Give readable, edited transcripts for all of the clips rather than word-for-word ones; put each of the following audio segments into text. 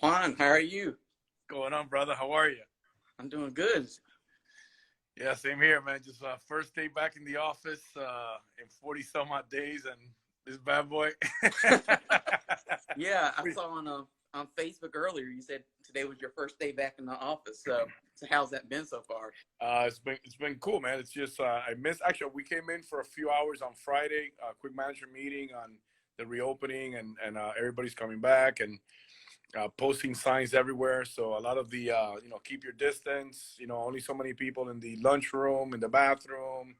Juan, how are you? Going on, brother? How are you? I'm doing good. Yeah, same here, man. Just first day back in the office in 40 some odd days, and this bad boy. Yeah, I saw on Facebook earlier you said today was your first day back in the office. So how's that been so far? It's been cool, man. It's just I missed. Actually, we came in for a few hours on Friday, quick manager meeting on the reopening, and everybody's coming back and posting signs everywhere. So a lot of the keep your distance. Only so many people in the lunchroom, in the bathroom,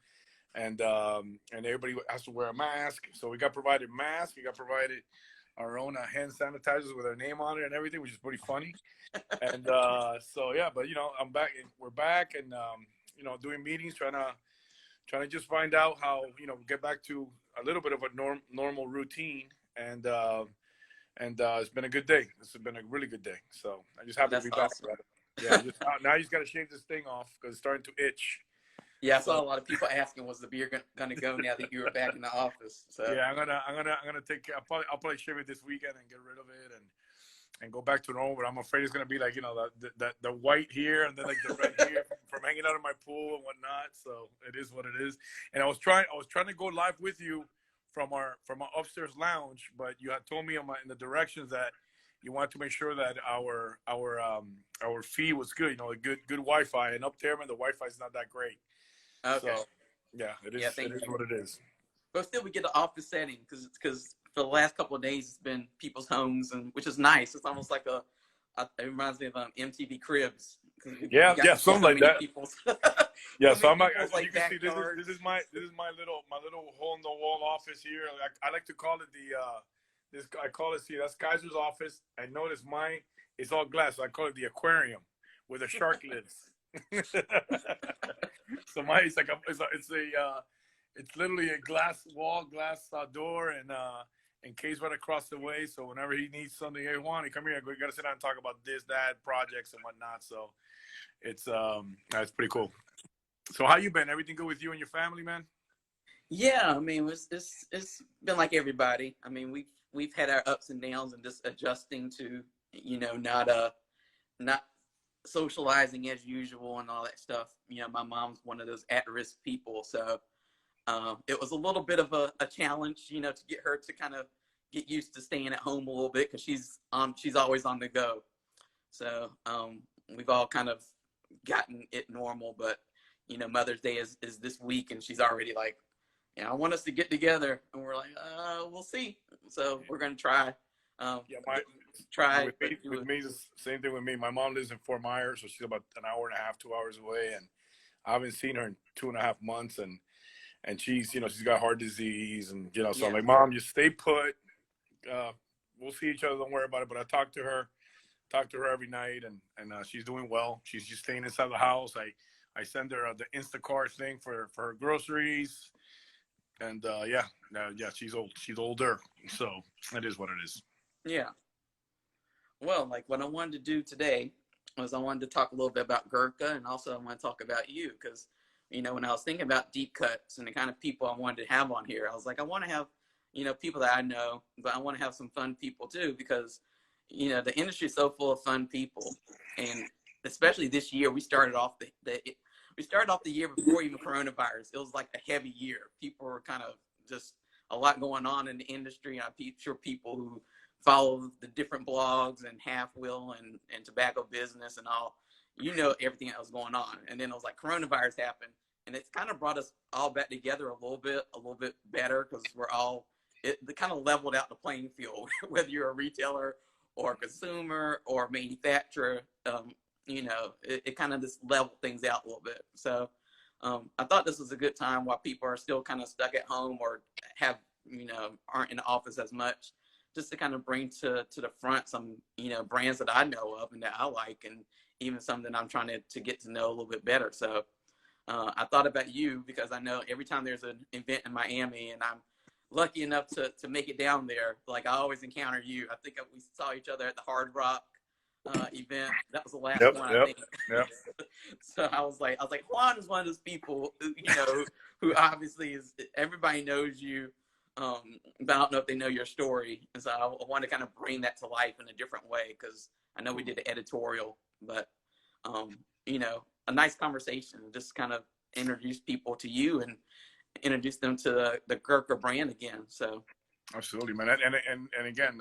and everybody has to wear a mask. So we got provided masks. We got provided our own hand sanitizers with our name on it and everything, which is pretty funny. And so yeah, but I'm back. We're back, and doing meetings, trying to just find out how get back to a little bit of a normal routine. And it's been a good day. This has been a really good day. So I just happy to That's be back, awesome. brother. Yeah, now you just got to shave this thing off because it's starting to itch. Yeah, I saw So a lot of people asking, was the beer gonna go now that you were back in the office? So yeah, I'm gonna take care. I'll probably shave it this weekend and get rid of it and go back to normal. But I'm afraid it's gonna be like the white here and then like the red here from hanging out in my pool and whatnot. So it is what it is. And I was trying to go live with you from our upstairs lounge, but you had told me in the directions that you wanted to make sure that our feed was good. Good Wi-Fi. And up there, man, the Wi-Fi is not that great. okay. So yeah, it is. Yeah, It thank is you. what it is. But still, we get the office setting because for the last couple of days it's been people's homes, and which is nice. It's almost like it reminds me of MTV Cribs because we Yeah, got yeah, to see something so like many that. people's Yeah, so so many I'm like, people's as you like can see, this backyards. is my little hole in the wall office here. I like to call it this I call it, see, that's Kaiser's office. I notice mine is all glass, so I call it the aquarium where the shark lives. So mine is like it's literally a glass wall, glass door, and Kay's right across the way. So whenever he needs something, hey Juan, come here. We gotta sit down and talk about this, that, projects and whatnot. So it's pretty cool. So how you been? Everything good with you and your family, man? Yeah, I mean, it's been like everybody. I mean, we've had our ups and downs and just adjusting to not socializing as usual and all that stuff. My mom's one of those at-risk people, so it was a little bit of a challenge, to get her to kind of get used to staying at home a little bit because she's always on the go. So we've all kind of gotten it normal, but Mother's Day is this week, and she's already like, I want us to get together, and we're like, we'll see. So we're gonna try, um, Yeah, try, with but me, do with it. me, it's the same thing with me. My mom lives in Fort Myers, so she's about an hour and a half, 2 hours away, and I haven't seen her in 2.5 months, and she's got heart disease, and so I'm Yeah, like, Mom, just stay put. Uh, we'll see each other. Don't worry about it. But I talk to her every night, and she's doing well. She's just staying inside the house. I send her the Instacart thing for her groceries, and yeah, she's old. She's older, so it is what it is. yeah. Well, like what I wanted to do today was I wanted to talk a little bit about Gurkha, and also I want to talk about you because, when I was thinking about deep cuts and the kind of people I wanted to have on here, I was like, I want to have, people that I know, but I want to have some fun people too because, the industry is so full of fun people, and especially this year, we started off the year before even coronavirus. It was like a heavy year. People were kind of just a lot going on in the industry. I'm sure people who follow the different blogs and Half Wheel and tobacco business and all, everything that was going on. And then it was like coronavirus happened, and it's kind of brought us all back together a little bit better because it kind of leveled out the playing field, whether you're a retailer or a consumer or a manufacturer. It kind of just leveled things out a little bit. So I thought this was a good time while people are still kind of stuck at home or have, aren't in the office as much, just to kind of bring to the front some, brands that I know of and that I like, and even something I'm trying to get to know a little bit better. So I thought about you because I know every time there's an event in Miami and I'm lucky enough to make it down there, like I always encounter you. I think we saw each other at the Hard Rock event. That was the last Yep, one, I yep, think. yep. So I was like, Juan is one of those people, who obviously is, everybody knows you. but I don't know if they know your story, and so I want to kind of bring that to life in a different way because I know we did an editorial, but um, a nice conversation, just kind of introduce people to you and introduce them to the Gurkha brand again. So Absolutely, man. And again,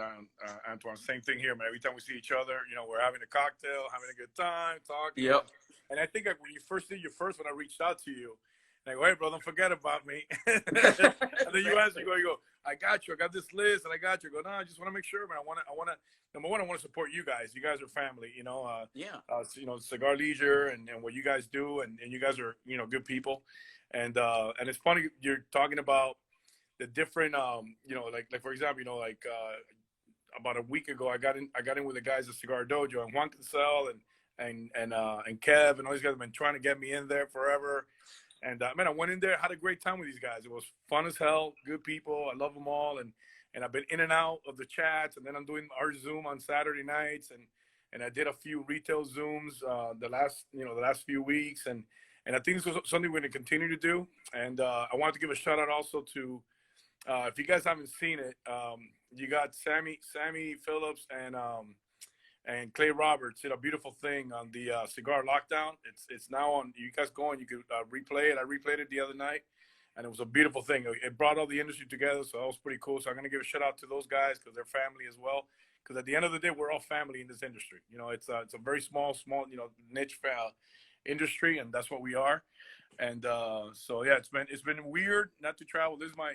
Antoine, same thing here, man. Every time we see each other, we're having a cocktail, having a good time, talking. yep. And I think like when you first did your first, when I reached out to you, and I go, hey, bro, don't forget about me. And then you answer, you go, I got you. I got this list, and I got you. I go, no, I just want to make sure, man. Number one, I want to support you guys. You guys are family, Yeah. Cigar Leisure and what you guys do, and you guys are, good people. And it's funny you're talking about the different like for example about a week ago I got in with the guys at Cigar Dojo, and Juan Cancel and Kev and all these guys have been trying to get me in there forever. And man, I went in there, had a great time with these guys. It was fun as hell, good people. I love them all, and I've been in and out of the chats, and then I'm doing our Zoom on Saturday nights, and I did a few retail Zooms the last few weeks, and I think this is something we're going to continue to do. And I wanted to give a shout out also to if you guys haven't seen it, you got Sammy Phillips and Clay Roberts did a beautiful thing on the Cigar Lockdown. It's now on. You guys go and you can replay it. I replayed it the other night, and it was a beautiful thing. It brought all the industry together, so that was pretty cool. So I'm gonna give a shout out to those guys because they're family as well. Because at the end of the day, we're all family in this industry. It's a very small niche industry, and that's what we are. And so yeah, it's been weird not to travel. This is my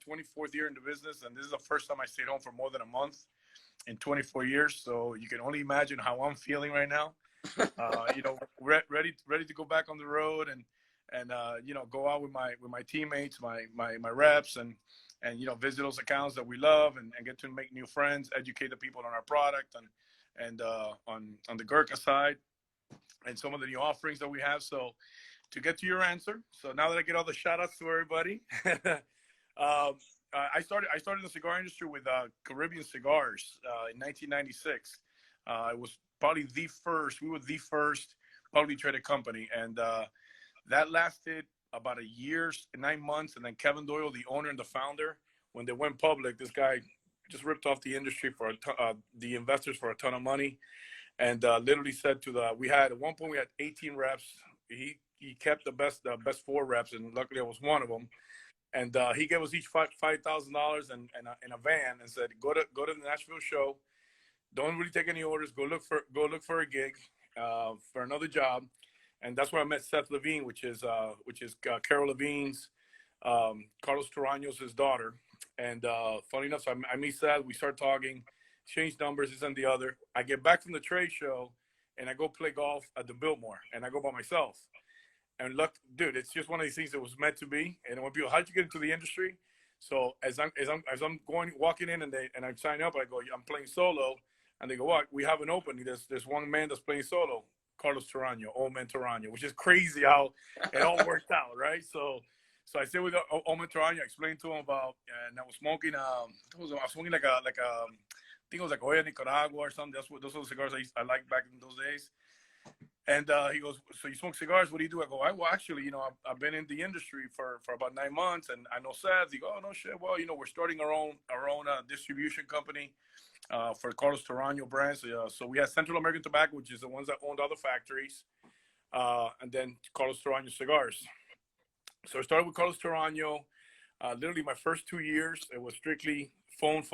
24th year in the business, and this is the first time I stayed home for more than a month in 24 years. So you can only imagine how I'm feeling right now. Ready to go back on the road and go out with my teammates, my reps, and visit those accounts that we love, and get to make new friends, educate the people on our product, and on the Gurkha side, and some of the new offerings that we have. So to get to your answer, so now that I get all the shout outs to everybody, I started in the cigar industry with Caribbean Cigars in 1996. It was probably we were the first publicly traded company, and that lasted about a year, 9 months, and then Kevin Doyle, the owner and the founder, when they went public, this guy just ripped off the industry for the investors for a ton of money, and literally said at one point we had 18 reps. He kept the best 4 reps, and luckily I was one of them. And he gave us each $5,000 and a van, and said, go to the Nashville show. Don't really take any orders. Go look for a gig for another job. And that's where I met Seth Levine, which is Carol Levine's, Carlos Torano's daughter. And funny enough, so I meet Seth. We start talking, exchange numbers, this and the other. I get back from the trade show, and I go play golf at the Biltmore, and I go by myself. And look, dude, it's just one of these things that was meant to be. And when people, how'd you get into the industry? So as I'm walking in, and I sign up, I go, I'm playing solo, and they go, what? We have an opening. There's one man that's playing solo, Carlos Torano, Old Man Torano, which is crazy how it all worked out, right? So I sit with Old Man Torano, I explained to him about, and I was smoking, I was smoking like a, I think it was like Oya Nicaragua or something. Those are the cigars I liked back in those days. And he goes, so you smoke cigars? What do you do? I go, well, actually, I've been in the industry for about 9 months, and I know Seth. He go, oh, no shit. Well, we're starting our own distribution company for Carlos Torano brands. So we have Central American Tobacco, which is the ones that owned other factories, and then Carlos Torano Cigars. So I started with Carlos Torano. Literally my first 2 years, it was strictly phone.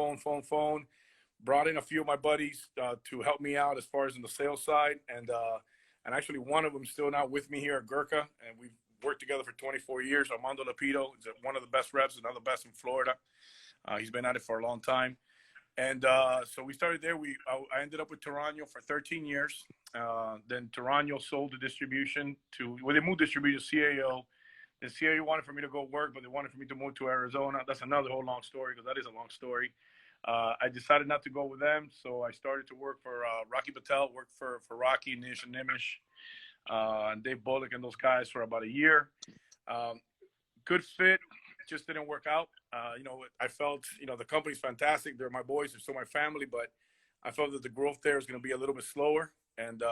Brought in a few of my buddies to help me out as far as in the sales side, and actually one of them still now with me here at Gurkha, and we've worked together for 24 years. Armando Lapito is one of the best reps, another best in Florida. He's been at it for a long time, and so we started there. I ended up with Torano for 13 years. Then Torano sold the distribution they moved distribution to CAO. The CAO wanted for me to go work, but they wanted for me to move to Arizona. That's another whole long story, because that is a long story. I decided not to go with them, so I started to work for Rocky Patel, worked for Rocky, Nish, and Nimish, and Dave Bullock and those guys for about a year. Good fit, just didn't work out. I felt, the company's fantastic. They're my boys, they're still my family, but I felt that the growth there is going to be a little bit slower. And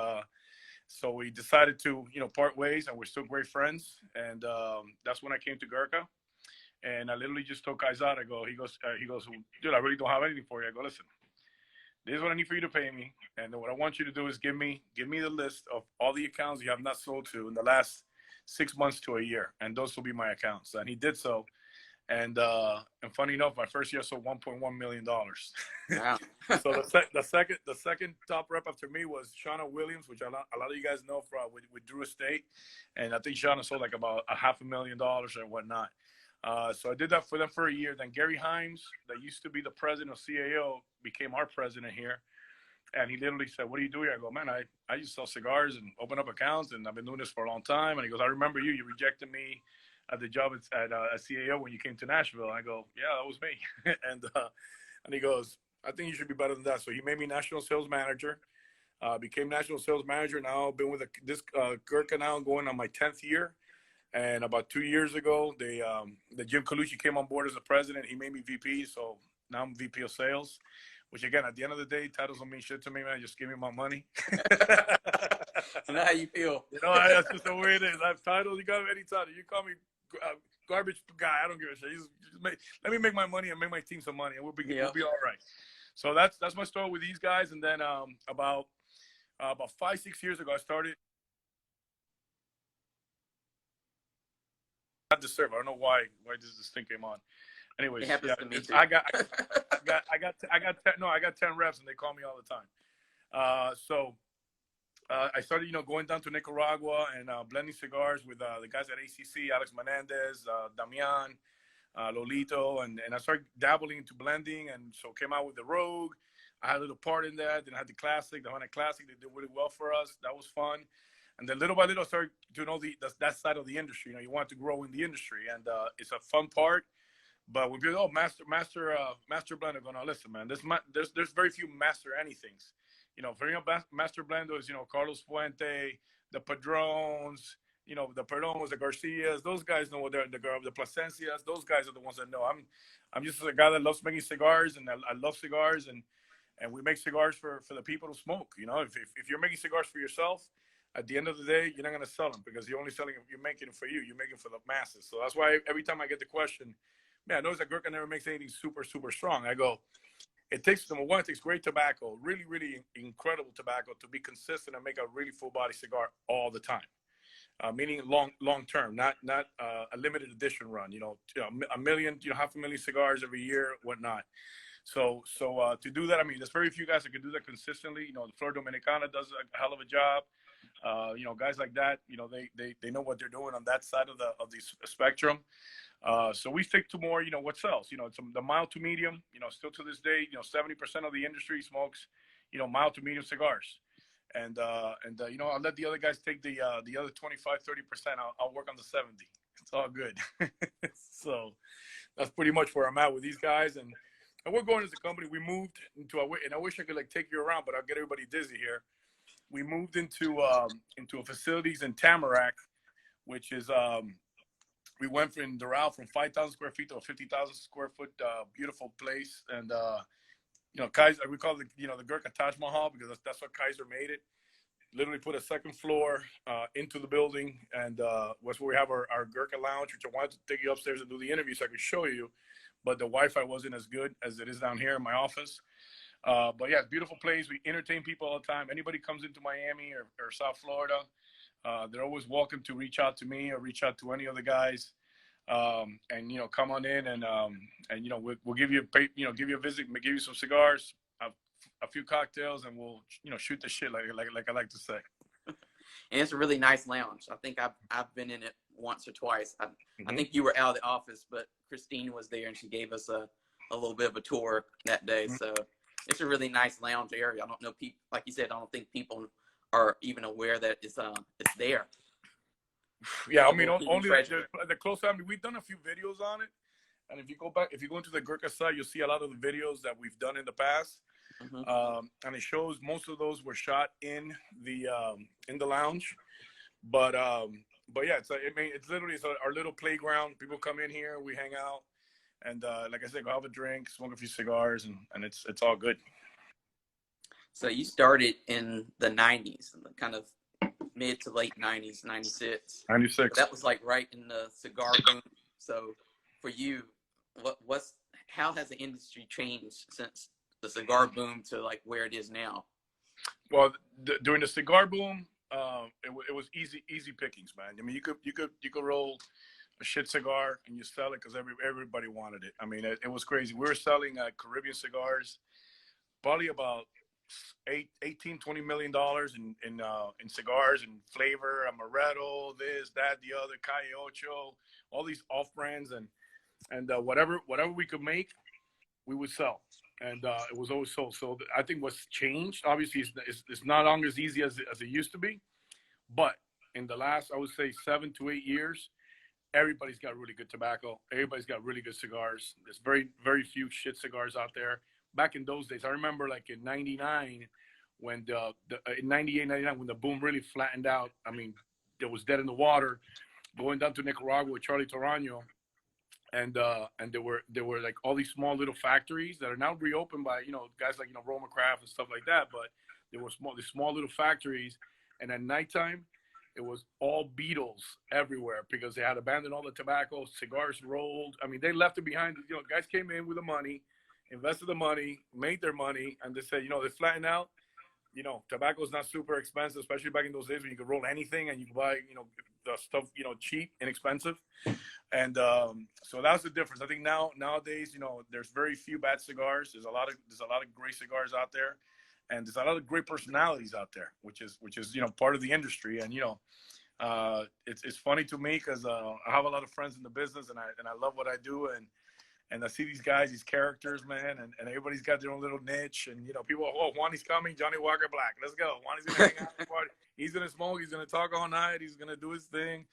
so we decided to, part ways, and we're still great friends. And that's when I came to Gurkha. And I literally just told Kaizad, I go, he goes, dude, I really don't have anything for you. I go, listen, this is what I need for you to pay me, and then what I want you to do is give me the list of all the accounts you have not sold to in the last 6 months to a year, and those will be my accounts. And he did so, and funny enough, my first year sold $1.1 million. Wow. So the second top rep after me was Shauna Williams, which a lot of you guys know from with Drew Estate, and I think Shauna sold like about $500,000 and whatnot. So I did that for them for a year. Then Gary Himes, that used to be the president of CAO, became our president here. And he literally said, what do you do here? I go, man, I just sell cigars and open up accounts, and I've been doing this for a long time. And he goes, I remember you. You rejected me at the job at CAO when you came to Nashville. And I go, yeah, that was me. And he goes, I think you should be better than that. So he made me national sales manager. Became national sales manager. Now I've been with this Gurkha now going on my 10th year. And about 2 years ago, the Jim Colucci came on board as the president. He made me VP, so now I'm VP of sales. Which again, at the end of the day, titles don't mean shit to me, man. Just give me my money. I know how you feel. You know, that's just the way it is. I have titles. You got any title. You call me garbage guy. I don't give a shit. Let me make my money and make my team some money, and we'll be all right. So that's my story with these guys. And then about 5-6 years ago, I started. Not the serve. I don't know why this thing came on. Anyways, it happens to me too. I got 10 reps, and they call me all the time. So I started, going down to Nicaragua and blending cigars with the guys at ACC, Alex Menendez, Damian, Lolito, and I started dabbling into blending, and so came out with the Rogue. I had a little part in that. Then I had the Classic, the Honey Classic. They did really well for us. That was fun. And then little by little, I started to know that side of the industry. You want to grow in the industry, and it's a fun part. But when people, master blender, going, oh, listen, man, there's very few master anythings. For master blenders, Carlos Fuente, the Padrones, the Perdones, the Garcias, those guys know what they're the Plasencias. Those guys are the ones that know. I'm just a guy that loves making cigars, and I love cigars, and we make cigars for the people to smoke. If you're making cigars for yourself, at the end of the day, you're not going to sell them, because you're only selling them. You're making it for you. You're making it for the masses. So that's why every time I get the question, man, I notice that Gurkha never makes anything super, super strong. I go, it takes great tobacco, really, really incredible tobacco, to be consistent and make a really full body cigar all the time. Meaning long term, not a limited edition run. A million, 500,000 cigars every year, whatnot. So to do that, I mean, there's very few guys that can do that consistently. The Flor Dominicana does a hell of a job. Guys like that, they know what they're doing on that side of the spectrum. So we stick to more, what sells. It's the mild to medium. Still to this day, 70% of the industry smokes, mild to medium cigars. And I'll let the other guys take the other 25, 30%. I'll work on the 70. It's all good. So that's pretty much where I'm at with these guys. And we're going as a company. We moved into and I wish I could take you around, but I'll get everybody dizzy here. We moved into facilities in Tamarack, which is we went from Doral from 5,000 square feet to a 50,000 square foot beautiful place. And Kaiser, we call it the Gurkha Taj Mahal, because that's what Kaiser made it. Literally put a second floor into the building, and that's where we have our Gurkha lounge, which I wanted to take you upstairs and do the interview so I could show you, but the Wi-Fi wasn't as good as it is down here in my office. But yeah, beautiful place. We entertain people all the time. Anybody comes into Miami or South Florida, they're always welcome to reach out to me or reach out to any of the guys, and come on in, and we'll give you a visit, give you some cigars, a few cocktails, and we'll shoot the shit like I like to say. And it's a really nice lounge. I think I've been in it once or twice. I think you were out of the office, but Christine was there, and she gave us a little bit of a tour that day. So it's a really nice lounge area. I don't know, people, like you said, I don't think people are even aware that it's there. Yeah, I mean, only the close family. We've done a few videos on it, and if you go into the Gurkha site, you'll see a lot of the videos that we've done in the past. And it shows most of those were shot in the lounge, but yeah, it's literally our little playground. People come in here, we hang out, and like I said, go have a drink, smoke a few cigars, and it's all good. So you started in the 90s, kind of mid to late 90s, 96. 96. So that was like right in the cigar boom. So for you, what's how has the industry changed since the cigar boom to like where it is now? Well, during the cigar boom, it was easy pickings, man. I mean, you could roll a shit cigar and you sell it because everybody wanted it. I mean, it was crazy. We were selling Caribbean cigars, probably about 18-20 million dollars in cigars and flavor, amaretto, this, that, the other, Calle Ocho, all these off brands, and whatever we could make, we would sell. And it was always sold. So I think what's changed, obviously, it's not long as easy as it used to be. But in the last, I would say, 7 to 8 years, everybody's got really good tobacco. Everybody's got really good cigars. There's very few shit cigars out there. Back in those days, I remember like in '99 when in '98, '99 when the boom really flattened out. I mean, there was dead in the water. Going down to Nicaragua with Charlie Torano, and there were like all these small little factories that are now reopened by guys like Roma Craft and stuff like that. But there were these small little factories, and at nighttime it was all Beatles everywhere because they had abandoned all the tobacco, cigars rolled. I mean, they left it behind. Guys came in with the money, invested the money, made their money, and they said, they flattened out. Tobacco is not super expensive, especially back in those days when you could roll anything and you could buy, the stuff, cheap, inexpensive. And so that's the difference. I think nowadays, there's very few bad cigars. There's a lot of great cigars out there, and there's a lot of great personalities out there, which is part of the industry. And it's funny to me because I have a lot of friends in the business, and I love what I do, and I see these guys, these characters, man, and everybody's got their own little niche. And people, Juani's coming, Johnny Walker Black, let's go. Juani's gonna hang out, party. He's gonna smoke, he's gonna talk all night, he's gonna do his thing.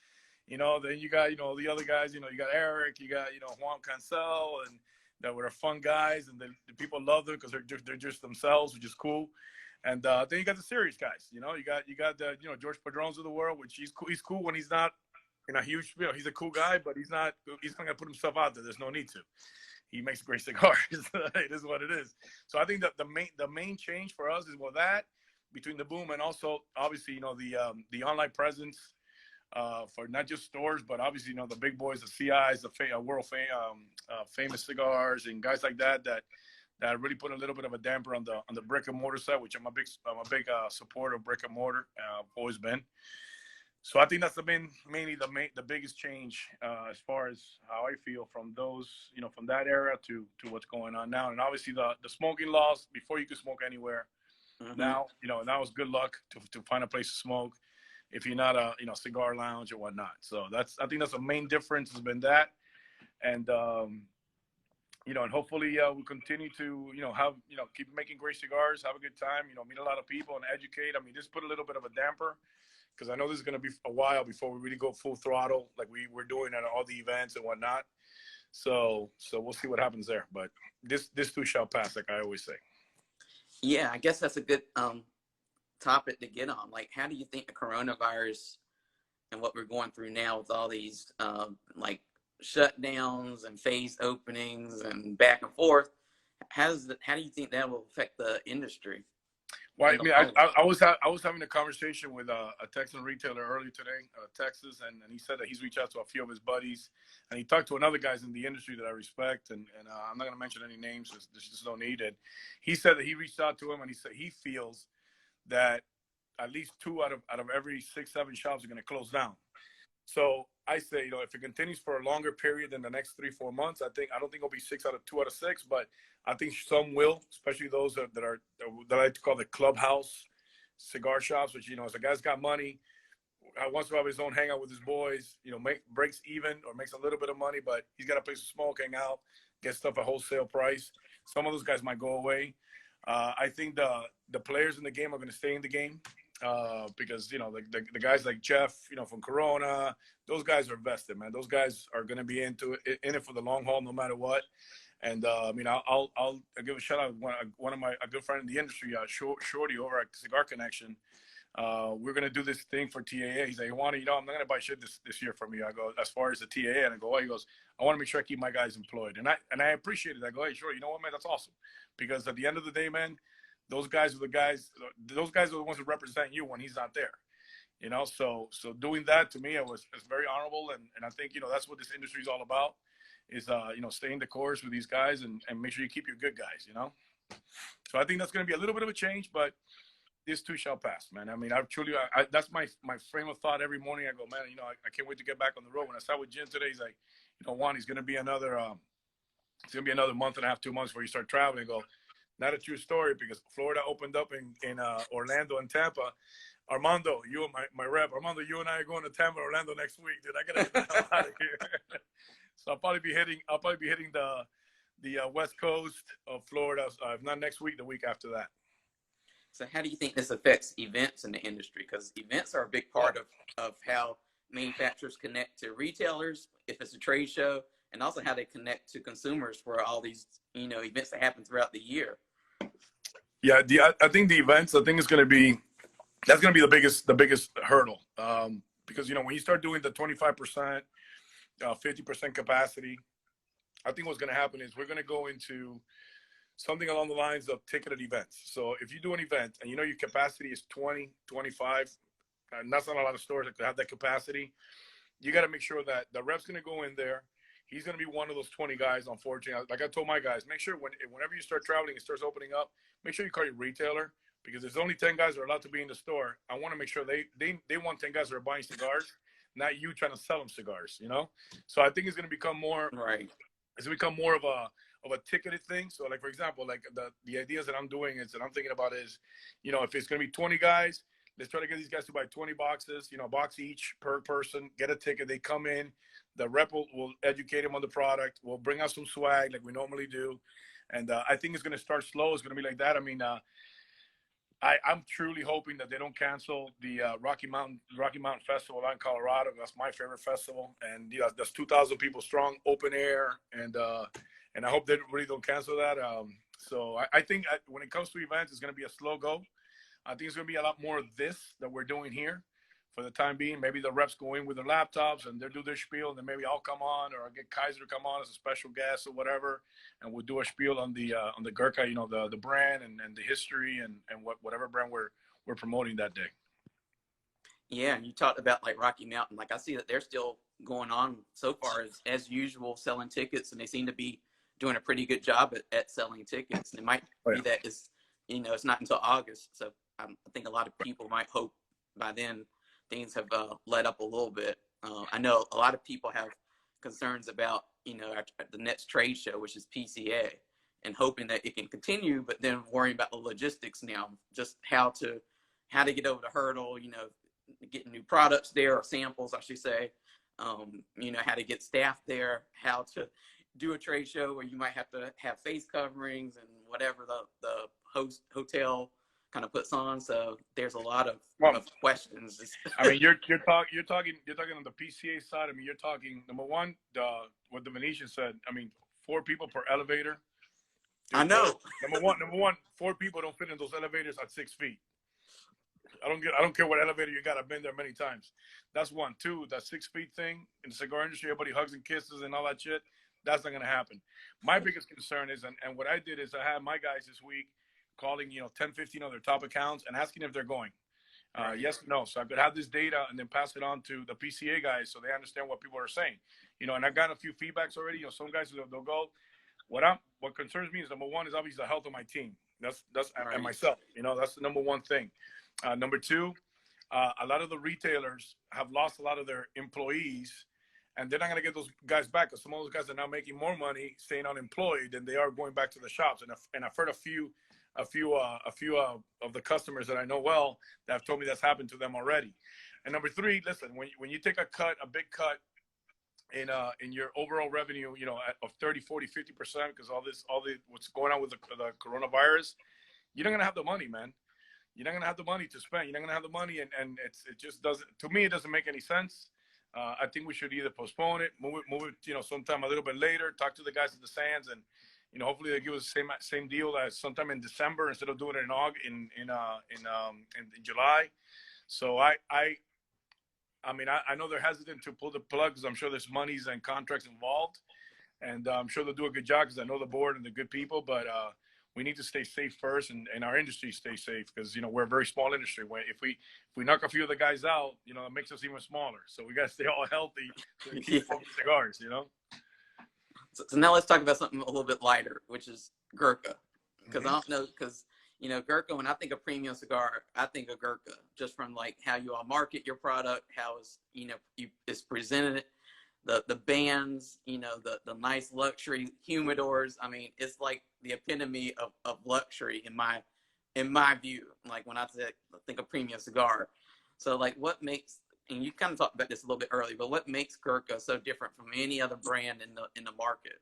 Then you got the other guys. You got Eric, you got Juan Cancel, and that were fun guys, and the people love them because they're just themselves, which is cool. And then you got the serious guys. You got the George Padrones of the world, which he's cool when he's not in a huge. He's a cool guy, but he's not gonna put himself out there. There's no need to. He makes great cigars. It is what it is. So I think that the main change for us is that between the boom and also obviously the online presence. For not just stores, but obviously, the big boys, the CIs, the world famous cigars, and guys like that really put a little bit of a damper on the brick and mortar side, which I'm a big supporter of brick and mortar. Always been. So I think that's mainly the biggest change as far as how I feel from those, from that era to what's going on now. And obviously the smoking laws before you could smoke anywhere. Mm-hmm. Now it's good luck to find a place to smoke if you're not a cigar lounge or whatnot. So I think that's the main difference has been that, and and hopefully we'll continue to have keep making great cigars, have a good time, meet a lot of people and educate. I mean, just put a little bit of a damper because I know this is going to be a while before we really go full throttle like we're doing at all the events and whatnot. So we'll see what happens there, but this too shall pass, like I always say. Yeah, I guess that's a good topic to get on. Like, how do you think the coronavirus and what we're going through now with all these like shutdowns and phased openings and back and forth, how do you think that will affect the industry? Well, I mean, I was having a conversation with a Texan retailer earlier today, Texas, and he said that he's reached out to a few of his buddies, and he talked to another guys in the industry that I respect, and I'm not going to mention any names, there's just no need. And he said that he reached out to him, and he said he feels that at least 2 out of every 6-7 shops are going to close down. So I say, if it continues for a longer period than the next 3-4 months, I don't think it'll be 2 out of 6, but I think some will, especially those that I like to call the clubhouse cigar shops, which, as a guy's got money, wants to have his own hangout with his boys, breaks even or makes a little bit of money, but he's got a place to smoke, hang out, get stuff at wholesale price. Some of those guys might go away. I think the players in the game are going to stay in the game because the guys like Jeff, from Corona, those guys are vested, man. Those guys are going to be in it for the long haul, no matter what. And I mean, I'll give a shout out one of a good friend in the industry, Shorty over at Cigar Connection. We're gonna do this thing for TAA. He's like, Juan, I'm not gonna buy shit this year from you. I go, as far as the TAA, and I go, he goes, I want to make sure I keep my guys employed, and I appreciate it. I go, hey, sure, you know what, man, that's awesome, because at the end of the day, man, those guys are the ones who represent you when he's not there. So doing that to me, it's very honorable, and I think that's what this industry is all about. is stay in the course with these guys and make sure you keep your good guys. So I think that's going to be a little bit of a change, but this too shall pass, man. I mean, that's my frame of thought every morning. I go, man, I can't wait to get back on the road. When I sat with Jim today, he's like, Juan, it's going to be another month and a half, 2 months before you start traveling. I go, not a true story, because Florida opened up in Orlando and Tampa. Armando, you and my rep, Armando, you and I are going to Tampa, Orlando next week, dude. I gotta get the hell out of here. So I'll probably be hitting the west coast of Florida, if not next week, the week after that. So how do you think this affects events in the industry? Because events are a big part of how manufacturers connect to retailers, if it's a trade show, and also how they connect to consumers for all these, events that happen throughout the year. Yeah, I think the events, I think that's going to be the biggest hurdle. Because, when you start doing the 25%, 50% capacity, I think what's going to happen is we're going to go into something along the lines of ticketed events. So if you do an event and your capacity is 20, 25, and that's not a lot of stores that have that capacity, you got to make sure that the rep's going to go in there. He's going to be one of those 20 guys, unfortunately. Like I told my guys, make sure whenever you start traveling, it starts opening up, make sure you call your retailer, because there's only 10 guys that are allowed to be in the store. I want to make sure they want 10 guys that are buying cigars, not you trying to sell them cigars, So I think it's going to become more right. It's going to become more of a ticketed thing. So, like, for example, like the ideas that I'm doing is that I'm thinking about is, if it's going to be 20 guys, let's try to get these guys to buy 20 boxes, a box each per person, get a ticket. They come in, the rep will educate them on the product. We'll bring out some swag like we normally do. And I think it's going to start slow. It's going to be like that. I mean, I'm truly hoping that they don't cancel the Rocky Mountain Festival out in Colorado. That's my favorite festival, and that's 2,000 people strong, open air, and I hope they really don't cancel that. So I think when it comes to events, it's going to be a slow go. I think it's going to be a lot more of this that we're doing here for the time being. Maybe the reps go in with their laptops and they do their spiel, and then maybe I'll come on, or I'll get Kaiser to come on as a special guest or whatever, and we'll do a spiel on the Gurkha, the brand and the history and whatever brand we're promoting that day. Yeah, and you talked about like Rocky Mountain. Like I see that they're still going on so far as usual, selling tickets, and they seem to be doing a pretty good job at selling tickets. And it might be that it's not until August, so I think a lot of people might hope by then things have let up a little bit. I know a lot of people have concerns about, the next trade show, which is PCA, and hoping that it can continue, but then worrying about the logistics now, just how to get over the hurdle, getting new products there, or samples, I should say, how to get staff there, how to do a trade show where you might have to have face coverings and whatever the hotel kind of puts on. So there's a lot of questions. I mean, you're talking on the PCA side. I mean, you're talking number one, what the Venetian said. I mean, 4 people per elevator. Dude, I know. Number one, 4 people don't fit in those elevators at 6 feet. I don't care what elevator you got. I've been there many times. That's one. 2, that 6 feet thing in the cigar industry, everybody hugs and kisses and all that shit. That's not going to happen. My biggest concern is, and what I did is I had my guys this week calling, 10, 15 of their top accounts and asking if they're going. Yes or no. So I could have this data and then pass it on to the PCA guys so they understand what people are saying. And I've got a few feedbacks already. Some guys, they'll go. What concerns me is, number one, is obviously the health of my team. That's right. And myself. That's the number one thing. Number 2, a lot of the retailers have lost a lot of their employees, and they're not going to get those guys back, because some of those guys are now making more money staying unemployed than they are going back to the shops. And I've heard a few of the customers that I know well that have told me that's happened to them already. And number 3, listen, when you take a big cut in your overall revenue, of 30, 40, 50%, because what's going on with the coronavirus, you're not going to have the money, man. You're not going to have the money to spend. You're not going to have the money, and it just doesn't. To me, it doesn't make any sense. I think we should either postpone it, move it, sometime a little bit later. Talk to the guys at the Sands, and hopefully they give us the same deal as sometime in December instead of doing it in August, in July. So I know they're hesitant to pull the plug because I'm sure there's monies and contracts involved, and I'm sure they'll do a good job because I know the board and the good people, but. We need to stay safe first, and our industry stay safe, because we're a very small industry. If we knock a few of the guys out, it makes us even smaller. So we got to stay all healthy to keep cigars. So now let's talk about something a little bit lighter, which is Gurkha. Because I Mm-hmm. don't know, because Gurkha. When I think of premium cigar, I think of Gurkha just from like how you all market your product, how it's it's presented, the bands, the nice luxury humidors. I mean, it's like the epitome of luxury in my view. Like when I think of premium cigar, so like what makes, and you kind of talked about this a little bit earlier, but what makes Gurkha so different from any other brand in the market?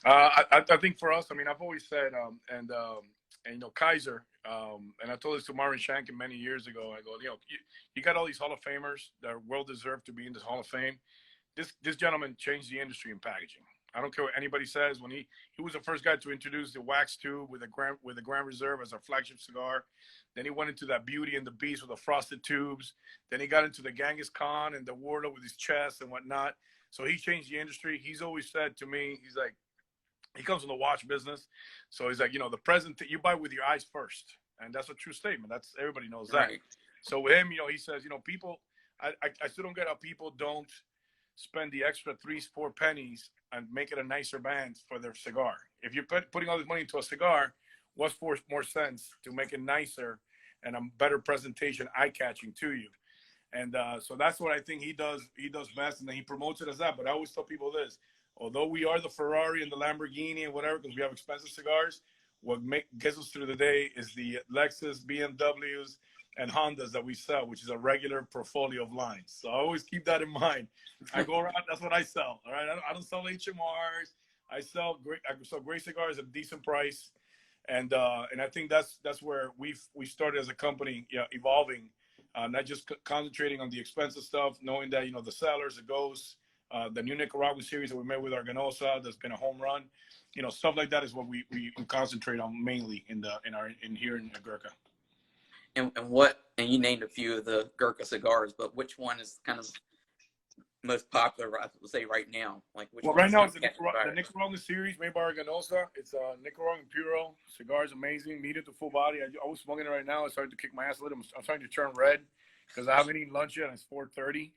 I think for us, I mean, I've always said, and Kaiser, and I told this to Marvin Shankin many years ago. I go, you got all these Hall of Famers that are well deserved to be in this Hall of Fame. This gentleman changed the industry in packaging. I don't care what anybody says. When he was the first guy to introduce the wax tube with the Grand Reserve as our flagship cigar. Then he went into that Beauty and the Beast with the frosted tubes. Then he got into the Genghis Khan and the Warlord with his chest and whatnot. So he changed the industry. He's always said to me, he's like, he comes from the watch business. So he's like, the present you buy with your eyes first. And that's a true statement. That's everybody knows that. Right. So with him, he says, people, I still don't get how people don't spend the extra 3-4 pennies and make it a nicer band for their cigar. If you're putting all this money into a cigar, what's more sense to make it nicer and a better presentation, eye-catching to you? And so that's what I think he does best, and then he promotes it as that. But I always tell people this: although we are the Ferrari and the Lamborghini and whatever, because we have expensive cigars, what gets us through the day is the Lexus, BMWs, and Hondas that we sell, which is a regular portfolio of lines. So I always keep that in mind. I go around, that's what I sell. All right, I don't sell HMRs. I sell great cigars at a decent price, and I think that's where we started as a company, evolving, not just concentrating on the expensive stuff, knowing that the sellers, the ghosts, the new Nicaraguan series that we made with Arganosa, that's been a home run. Stuff like that is what we concentrate on mainly in here in Gurkha. And you named a few of the Gurkha cigars, but which one is kind of most popular, I would say, right now? Like which one Right is now kind it's of the catching fire? Nicaraguan series made by Arganosa. It's a Nicaraguan Puro. Cigar is amazing, medium to full body. I was smoking it right now. It's starting to kick my ass a little. I'm starting to turn red because I haven't eaten lunch yet, and it's 4:30.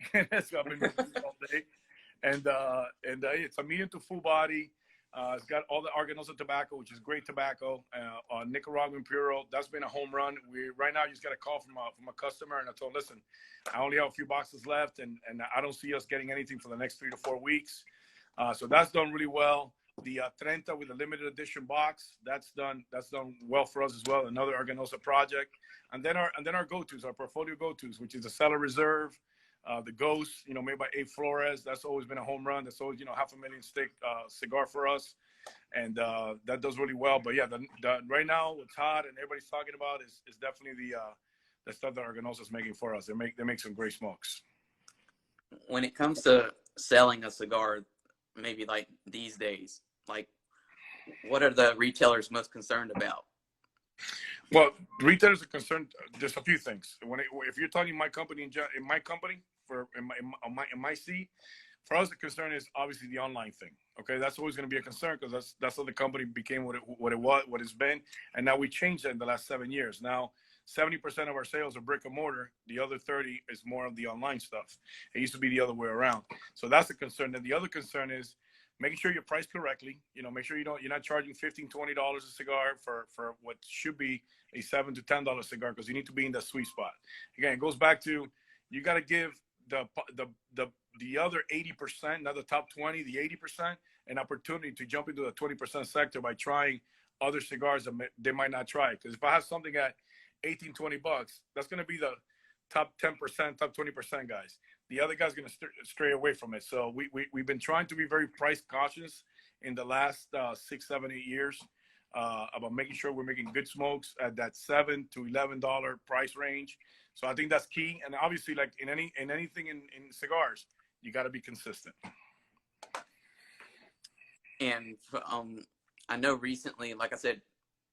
So I've been all day. And it's a medium to full body. It's got all the Arganosa tobacco, which is great tobacco. Nicaraguan Puro, that's been a home run. We right now just got a call from a customer, and I told him, listen, I only have a few boxes left, and I don't see us getting anything for the next 3 to 4 weeks. So that's done really well. The Trenta with the limited edition box, that's done well for us as well. Another Arganosa project, and then our go-tos, our portfolio go-tos, which is the Cellar Reserve. The Ghost, made by A. Flores, that's always been a home run. That's always, $500,000 stick cigar for us, and that does really well. But yeah, right now what's hot and everybody's talking about is definitely the stuff that Arganosa is making for us. They make some great smokes. When it comes to selling a cigar, maybe like these days, like what are the retailers most concerned about? Well, retailers are concerned. There's a few things. If you're talking my company in my seat, for us the concern is obviously the online thing. Okay, that's always going to be a concern because that's how the company became what it's been, and now we changed it in the last 7 years. Now 70% of our sales are brick and mortar. The other 30 is more of the online stuff. It used to be the other way around. So that's a concern. And the other concern is making sure you're priced correctly. Make sure you're not charging $15, $20 a cigar for what should be a $7 to $10 cigar, because you need to be in that sweet spot. Again, it goes back to, you got to give the other 80%, not the top 20, the 80%, an opportunity to jump into the 20% sector by trying other cigars that they might not try. Because if I have something at $18, $20, that's going to be the top 10%, top 20% guys. The other guy's going to stray away from it. So we've been trying to be very price cautious in the last 6, 7, 8 years about making sure we're making good smokes at that $7 to $11 price range. So I think that's key. And obviously, like in anything in cigars, you got to be consistent. And I know recently, like I said,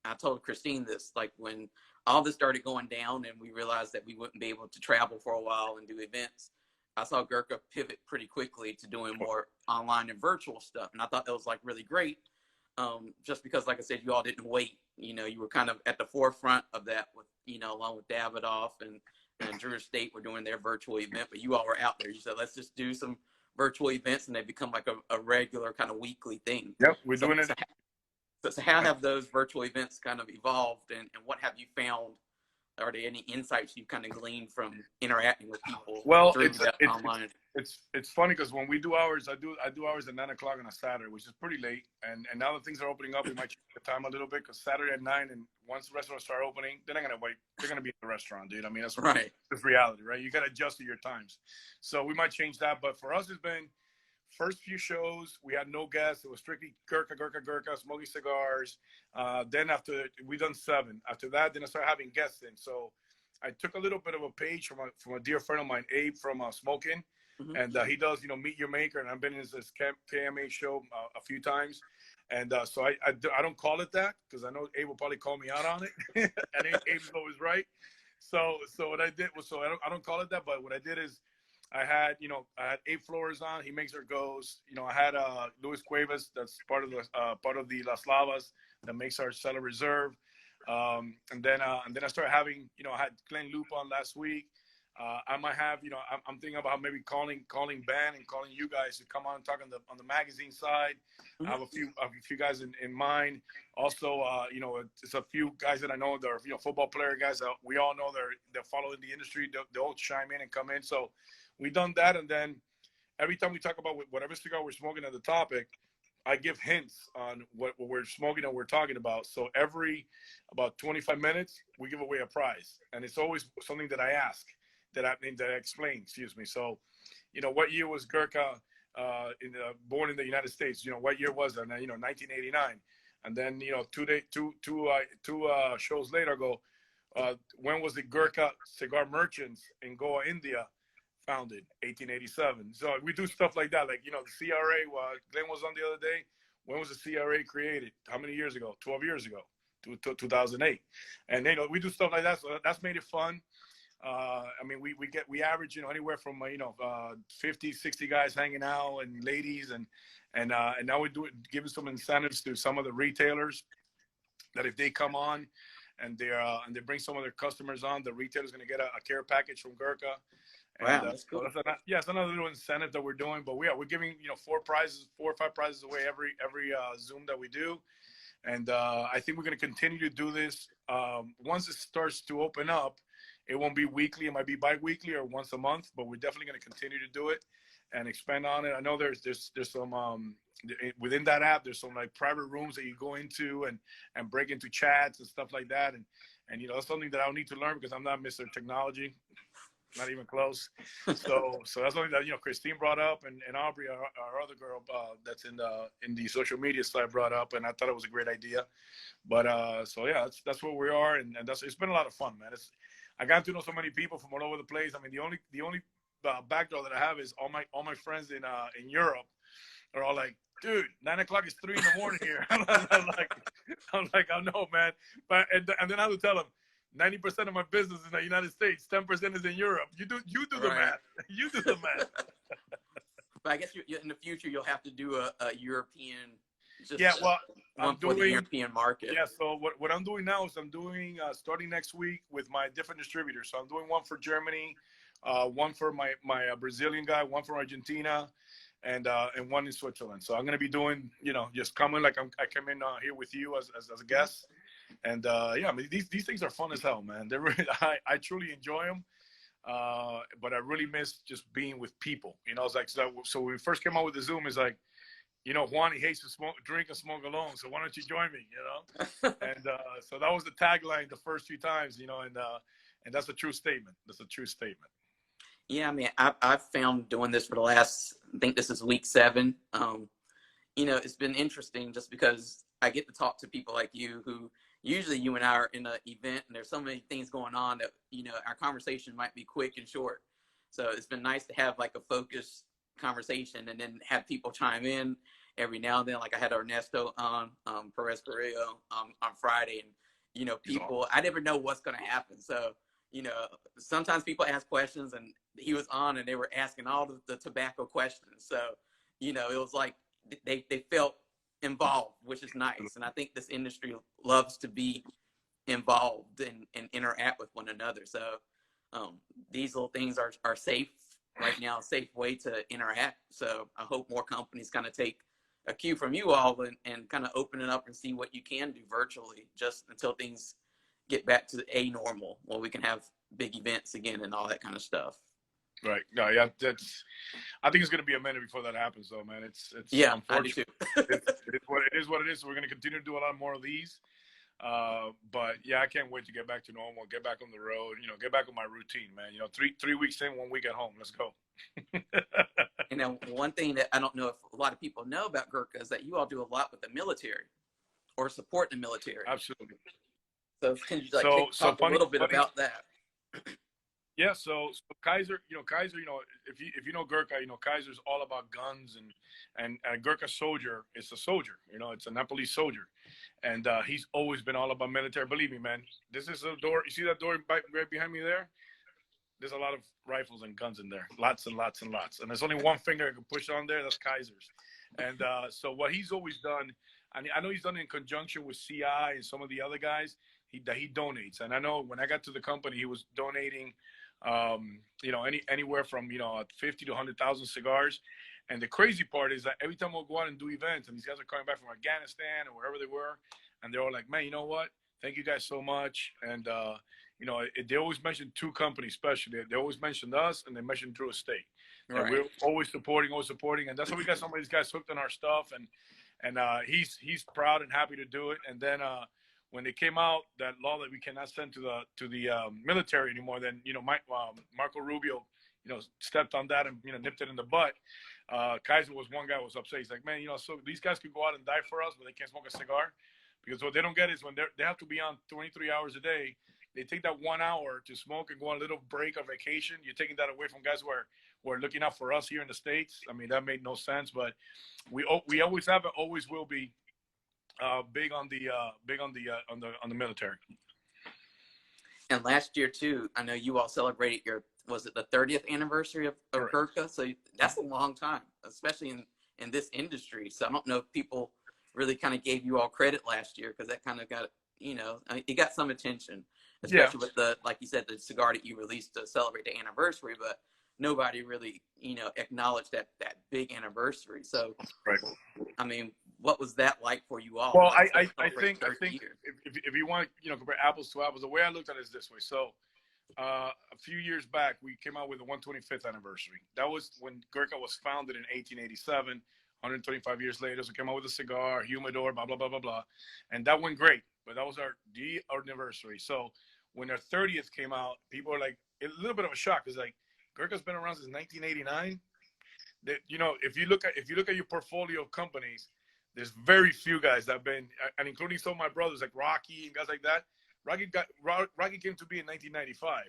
I told Christine this, like when all this started going down and we realized that we wouldn't be able to travel for a while and do events, I saw Gurkha pivot pretty quickly to doing more online and virtual stuff. And I thought that was like really great. Just because, like I said, you all didn't wait. You were kind of at the forefront of that with, along with Davidoff and Drew Estate were doing their virtual event, but you all were out there. You said, let's just do some virtual events, and they become like a regular kind of weekly thing. Yep, we're So, doing it. so how have those virtual events kind of evolved, and what have you found? Are there any insights you kind of gleaned from interacting with people Well, through that it's online? it's funny because when we do hours, I do hours at 9 o'clock on a Saturday, which is pretty late. And now that things are opening up, we might change the time a little bit because Saturday at 9, and once the restaurants start opening, they're not gonna wait. They're gonna be in the restaurant, dude. I mean, Right. that's reality, right? You gotta adjust to your times. So we might change that. But for us, it's been first few shows we had no guests. It was strictly Gurkha, smoking cigars. Then after we done 7. After that, then I started having guests in. So I took a little bit of a page from a dear friend of mine, Abe from Smoking, Mm-hmm. and he does Meet Your Maker, and I've been in his KMA show a few times, and so I don't call it that because I know Abe will probably call me out on it, and Abe's always right. So what I did was I don't call it that, but what I did is I had Abe Flores on. He makes our goes. I had Luis Cuevas, that's part of the Las Lavas, that makes our Cellar Reserve. And then I started having, I had Glenn Loop on last week. I might have, I'm thinking about maybe calling Ben and calling you guys to come on and talk on the magazine side. Mm-hmm. I have a few guys in mind. Also, it's a few guys that I know that are, football player guys that we all know they're following the industry. They'll all chime in and come in. So we done that, and then every time we talk about whatever cigar we're smoking at the topic, I give hints on what we're smoking and we're talking about. So every about 25 minutes, we give away a prize, and it's always something that I ask, that I explain. Excuse me. So, what year was Gurkha born in the United States? What year was it? 1989. And then two shows later, I go, when was the Gurkha Cigar Merchants in Goa, India, founded? 1887. So we do stuff like that. Like, the CRA, Glenn was on the other day. When was the CRA created? How many years ago? 12 years ago, 2008. And, we do stuff like that. So that's made it fun. I mean, we average, anywhere from, 50, 60 guys hanging out, and ladies. And now we do it, giving some incentives to some of the retailers that if they come on and they bring some of their customers on, the retailer's going to get a care package from Gurkha. Wow, And that's cool. so it's another little incentive that we're doing. But we're giving 4 or 5 prizes away every Zoom that we do, and I think we're going to continue to do this. Once it starts to open up, it won't be weekly. It might be bi-weekly or once a month, but we're definitely going to continue to do it and expand on it. I know there's some within that app. There's some like private rooms that you go into and break into chats and stuff like that. And that's something that I'll need to learn because I'm not Mr. Technology. Not even close. So that's something that Christine brought up, and Aubrey, our other girl, that's in the social media side, brought up, and I thought it was a great idea. But so yeah, that's where we are, and it's been a lot of fun, man. I got to know so many people from all over the place. I mean, the only backdoor that I have is all my friends in Europe are all like, dude, 9 o'clock is 3 in the morning here. I'm like, I know, man. But and then I have to tell them, 90% of my business is in the United States. 10% is in Europe. You do the Right. math. You do the math. But I guess in the future you'll have to do a European. Well, one for the European market. Yeah. So what I'm doing now is I'm doing starting next week with my different distributors. So I'm doing one for Germany, one for my Brazilian guy, one for Argentina, and one in Switzerland. So I'm going to be doing, just coming like I come in here with you as a guest. And yeah, I mean, these things are fun as hell, man. They're really, I truly enjoy them. But I really miss just being with people. It's like, so when we first came out with the Zoom, it's like, Juan, he hates to drink and smoke alone. So why don't you join me? And so that was the tagline the first few times, and that's a true statement. That's a true statement. Yeah, I mean, I've found doing this for the last, I think this is week 7. It's been interesting just because I get to talk to people like you who usually you and I are in an event and there's so many things going on that, our conversation might be quick and short. So it's been nice to have like a focused conversation and then have people chime in every now and then. Like I had Ernesto on, Perez Carrillo on Friday, and, people, I never know what's going to happen. So, sometimes people ask questions, and he was on and they were asking all the tobacco questions. So, it was like they felt involved, which is nice. And I think this industry loves to be involved and interact with one another. So these little things are safe right now a safe way to interact. So I hope more companies kind of take a cue from you all and kind of open it up and see what you can do virtually just until things get back to a normal where we can have big events again and all that kind of stuff. Right. No, yeah, that's. I think it's going to be a minute before that happens, though, man. It's Yeah, I do unfortunate. too. It is what it is. So we're going to continue to do a lot more of these. But yeah, I can't wait to get back to normal, get back on the road, get back on my routine, man. Three weeks in, 1 week at home. Let's go. And then one thing that I don't know if a lot of people know about Gurkha is that you all do a lot with the military or support the military. Absolutely. So can you talk a funny, little bit about that? Yeah, so Kaiser, Kaiser, if you know Gurkha, Kaiser's all about guns and Gurkha soldier is a soldier, it's a Nepalese soldier, and he's always been all about military. Believe me, man. This is a door. You see that door right behind me there? There's a lot of rifles and guns in there, lots and lots and lots. And there's only one finger I can push on there. That's Kaiser's. And so what he's always done, and I know he's done it in conjunction with CI and some of the other guys. He donates, and I know when I got to the company, he was donating. Anywhere from 50 to 100,000 cigars, and the crazy part is that every time we'll go out and do events, and these guys are coming back from Afghanistan or wherever they were, and they're all like, "Man, you know what? Thank you guys so much." And they always mention two companies, especially. They always mentioned us, and they mentioned Drew Estate. Right. And we're always supporting, and that's how we got some of these guys hooked on our stuff, and he's proud and happy to do it. And then when they came out that law that we cannot send to the military anymore, then Marco Rubio stepped on that and nipped it in the butt. Kaiser was one guy who was upset. He's like, man, so these guys could go out and die for us, but they can't smoke a cigar, because what they don't get is when they have to be on 23 hours a day, they take that 1 hour to smoke and go on a little break or vacation. You're taking that away from guys who are looking out for us here in the States. I mean, that made no sense, but we always have and always will be big on the military. And last year too, I know you all celebrated was it the 30th anniversary of Gurkha? So that's a long time, especially in this industry. So I don't know if people really kind of gave you all credit last year, because that kind of got it got some attention, especially with the, like you said, the cigar that you released to celebrate the anniversary, but nobody really acknowledged that big anniversary. So right. I mean, what was that like for you all? Well, I think if you want to compare apples to apples, the way I looked at it is this way. So a few years back, we came out with the 125th anniversary. That was when Gurkha was founded in 1887. 125 years later, so we came out with a cigar, humidor, blah blah blah blah blah, and that went great. But that was our anniversary. So when our 30th came out, people were like a little bit of a shock, because like Gurkha's been around since 1989. That if you look at your portfolio of companies, there's very few guys that have been, and including some of my brothers like Rocky and guys like that. Rocky came to be in 1995.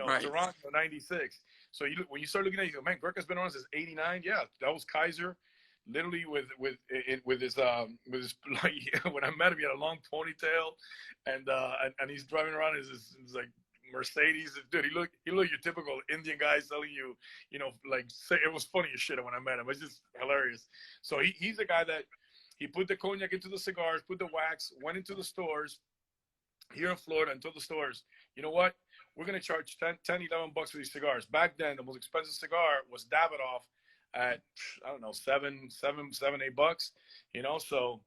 Right. Toronto 96. So when you start looking at it, you go, man, Gurkha's been around since 89. Yeah, that was Kaiser. Literally with his like, when I met him, he had a long ponytail, and he's driving around his like Mercedes. Dude, he looked your typical Indian guy selling you, like, it was funny as shit when I met him. It's just hilarious. So he's a guy that he put the cognac into the cigars, put the wax, went into the stores here in Florida and told the stores, you know what? We're going to charge $10, $11 for these cigars. Back then, the most expensive cigar was Davidoff at, I don't know, $7, $8. So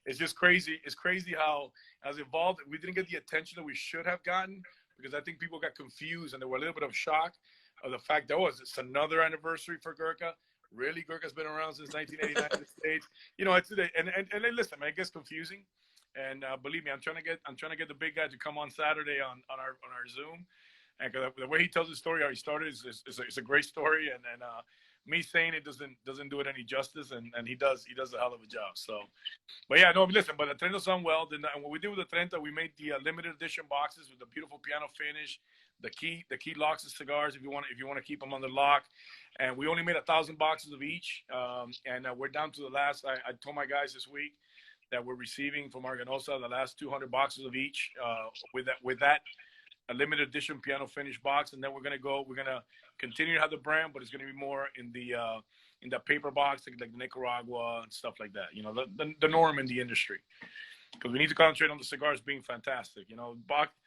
it's just crazy. It's crazy how as evolved. We didn't get the attention that we should have gotten, because I think people got confused and they were a little bit of shock of the fact that it's another anniversary for Gurkha. Really, Gurkha's been around since 1989 in the States. And listen, man, it gets confusing. And believe me, I'm trying to get the big guy to come on Saturday on our Zoom. And the way he tells his story, how he started, is a great story. And me saying it doesn't do it any justice. And he does a hell of a job. So, but yeah, no, listen. But the Trenta's done well. And what we did with the Trenta, we made the limited edition boxes with the beautiful piano finish, the key locks of cigars if you want to keep them on the lock. And we only made 1,000 boxes of each. And we're down to the last. I told my guys this week that we're receiving from Arganosa the last 200 boxes of each with that a limited edition piano finish box. And then we're gonna continue to have the brand, but it's gonna be more in the paper box, like the Nicaragua and stuff like that. The norm in the industry, because we need to concentrate on the cigars being fantastic.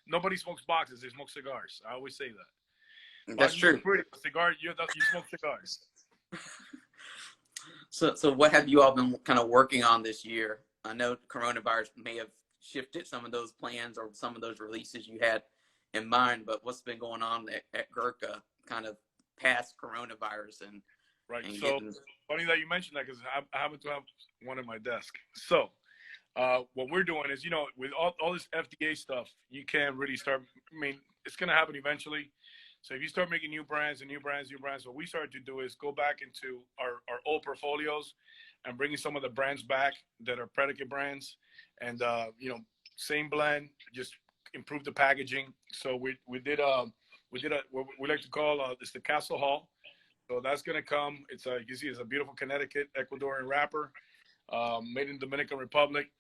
Nobody smokes boxes; they smoke cigars. I always say that. That's Boxes look true. pretty. Cigar, you smoke cigars. So what have you all been kind of working on this year? I know coronavirus may have shifted some of those plans or some of those releases you had in mind, but what's been going on at Gurkha kind of past coronavirus Right. and So getting. funny that you mentioned that because I happen to have one in my desk. So what we're doing is, with all this FDA stuff, you can't really start. I mean, it's going to happen eventually. So if you start making new brands and new brands, what we started to do is go back into our old portfolios and bringing some of the brands back that are predicate brands, and same blend, just improve the packaging. So we did what we like to call it's the Castle Hall. So that's gonna come. It's you can see it's a beautiful Connecticut Ecuadorian wrapper, made in Dominican Republic,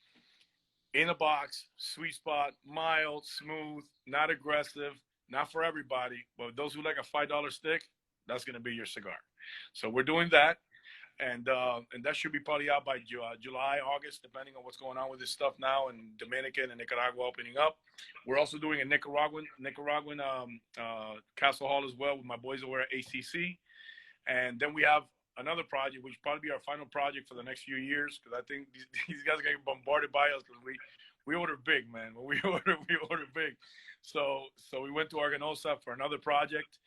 in a box, sweet spot, mild, smooth, not aggressive, not for everybody, but those who like a $5 stick, that's gonna be your cigar. So we're doing that, and that should be probably out by July, August, depending on what's going on with this stuff now in Dominican and Nicaragua opening up. We're also doing a Nicaraguan Castle Hall as well with my boys over at ACC. And then we have another project, which will probably be our final project for the next few years, because I think these guys are getting bombarded by us because we order big, man. When we order big. So we went to Arganosa for another project.